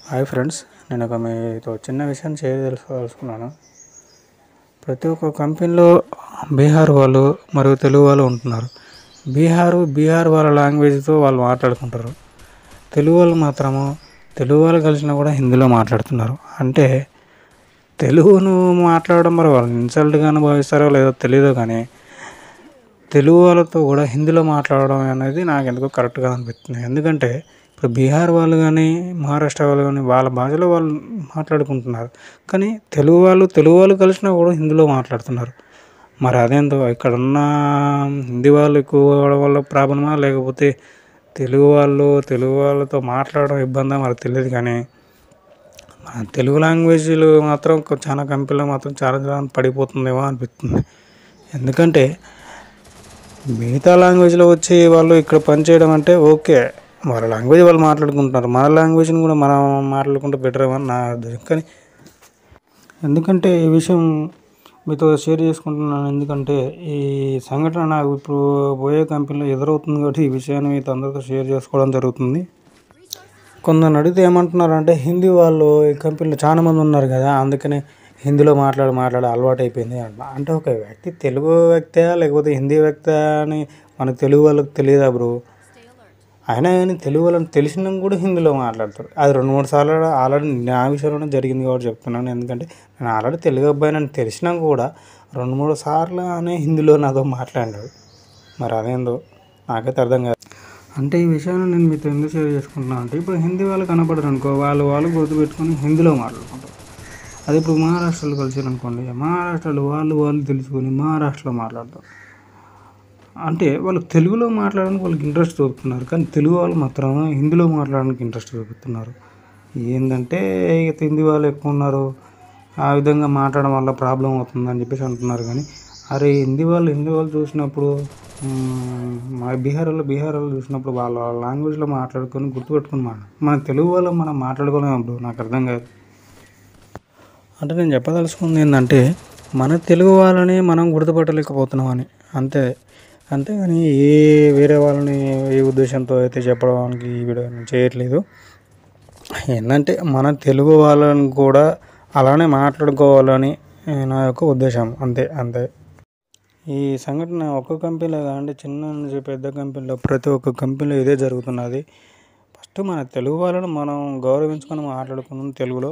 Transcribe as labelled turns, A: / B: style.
A: Hi friends, నేను ఒక మీతో చిన్న విషయాన్ని షేర్ తెలుసుకోవాలనుకున్నాను. ప్రతి ఒక్క కంపెనీలో బీహార్ వాళ్ళు మరియు తెలుగు వాళ్ళు ఉంటున్నారు. బీహార్ వాళ్ళ లాంగ్వేజ్తో వాళ్ళు మాట్లాడుకుంటారు. తెలుగు వాళ్ళు మాత్రము తెలుగు వాళ్ళు కలిసినా కూడా హిందీలో మాట్లాడుతున్నారు. అంటే తెలుగును మాట్లాడడం మరి వాళ్ళు ఇన్సల్ట్గానే భావిస్తారో లేదో తెలియదు, కానీ తెలుగు వాళ్ళతో కూడా హిందీలో మాట్లాడడం అనేది నాకు ఎందుకో కరెక్ట్గా అనిపిస్తుంది. ఎందుకంటే ఇప్పుడు బీహార్ వాళ్ళు కానీ మహారాష్ట్ర వాళ్ళు కానీ వాళ్ళ భాషలో వాళ్ళు మాట్లాడుకుంటున్నారు, కానీ తెలుగు వాళ్ళు కలిసినా కూడా హిందీలో మాట్లాడుతున్నారు. మరి అదేందో ఇక్కడ ఉన్న హిందీ వాళ్ళు ఎక్కువ అవడం వల్ల ప్రాబ్లమా, లేకపోతే తెలుగు వాళ్ళతో మాట్లాడడం ఇబ్బందా మరి తెలియదు, కానీ మన తెలుగు లాంగ్వేజ్లు మాత్రం చాలా కంపెనీలో మాత్రం చాలా పడిపోతుందేమో అనిపిస్తుంది. ఎందుకంటే మిగతా లాంగ్వేజ్లో వచ్చి వాళ్ళు ఇక్కడ పనిచేయడం అంటే ఓకే, వాళ్ళ లాంగ్వేజ్ వాళ్ళు మాట్లాడుకుంటున్నారు, మన లాంగ్వేజ్ని కూడా మనం మాట్లాడుకుంటే బెటర్ ఏమో అని నా ఉద్దేశం. కానీ ఎందుకంటే ఈ విషయం మీతో షేర్ చేసుకుంటున్నాను, ఎందుకంటే ఈ సంఘటన నాకు ఇప్పుడు పోయే కంపెనీలో ఎదురవుతుంది కాబట్టి ఈ విషయాన్ని మీతో అందరితో షేర్ చేసుకోవడం జరుగుతుంది. కొందరు అడిగితే ఏమంటున్నారంటే హిందీ వాళ్ళు ఈ కంపెనీలో చాలా మంది ఉన్నారు కదా, అందుకని హిందీలో మాట్లాడి అలవాటు అయిపోయింది అంట. అంటే ఒక వ్యక్తి తెలుగు వ్యక్తే లేకపోతే హిందీ వ్యక్తే అని మనకు తెలుగు వాళ్ళకి తెలియదా బ్రో? అయినా కానీ తెలుగు వాళ్ళని తెలిసినా కూడా హిందీలో మాట్లాడతారు. అది 2-3 సార్లు ఆల్రెడీ నా విషయంలోనే జరిగింది కాబట్టి చెప్తున్నాను. ఎందుకంటే నేను ఆల్రెడీ తెలుగు అబ్బాయి అని తెలిసినా కూడా 2-3 సార్లు అనే హిందీలో నాతో మాట్లాడాడు. మరి అదేందో నాకైతే అర్థం కాదు. అంటే ఈ విషయాన్ని నేను మీతో ఎందుకు షేర్ చేసుకుంటున్నాను అంటే, ఇప్పుడు హిందీ వాళ్ళు కనపడరు అనుకో, వాళ్ళు గుర్తుపెట్టుకొని హిందీలో మాట్లాడుకుంటారు. అదే ఇప్పుడు మహారాష్ట్రలో కలిసారు అనుకోండి, మహారాష్ట్రలో వాళ్ళు తెలుసుకొని మహారాష్ట్రలో మాట్లాడతారు. అంటే వాళ్ళు తెలుగులో మాట్లాడడానికి వాళ్ళకి ఇంట్రెస్ట్ చూపుతున్నారు, కానీ తెలుగు వాళ్ళు మాత్రం హిందీలో మాట్లాడడానికి ఇంట్రెస్ట్ చూపుతున్నారు. ఏంటంటే ఇక హిందీ వాళ్ళు ఎక్కువ ఉన్నారు, ఆ విధంగా మాట్లాడడం వల్ల ప్రాబ్లం అవుతుందని చెప్పేసి అంటున్నారు. కానీ అరే హిందీ వాళ్ళు చూసినప్పుడు మా బీహార్ వాళ్ళు చూసినప్పుడు వాళ్ళ లాంగ్వేజ్లో మాట్లాడుకొని గుర్తుపెట్టుకుని మన తెలుగు వాళ్ళు మనం మాట్లాడుకోలేము అప్పుడు. నాకు అర్థం కాదు. అంటే నేను చెప్పదలుచుకుంది ఏంటంటే, మన తెలుగు వాళ్ళని మనం గుర్తుపట్టలేకపోతున్నామని అంతేగాని వేరే వాళ్ళని ఏ ఉద్దేశంతో అయితే చెప్పడానికి ఈ వీడియో నేను చేయట్లేదు. ఏంటంటే మన తెలుగు వాళ్ళని కూడా అలానే మాట్లాడుకోవాలని నా యొక్క ఉద్దేశం, అంతే. ఈ సంఘటన ఒక్క కంపెనీలో కాదండి, చిన్న నుంచి పెద్ద కంపెనీలో ప్రతి ఒక్క కంపెనీలో ఇదే జరుగుతున్నది. ఫస్ట్ మన తెలుగు వాళ్ళని మనం గౌరవించుకొని మాట్లాడుకున్నాం తెలుగులో.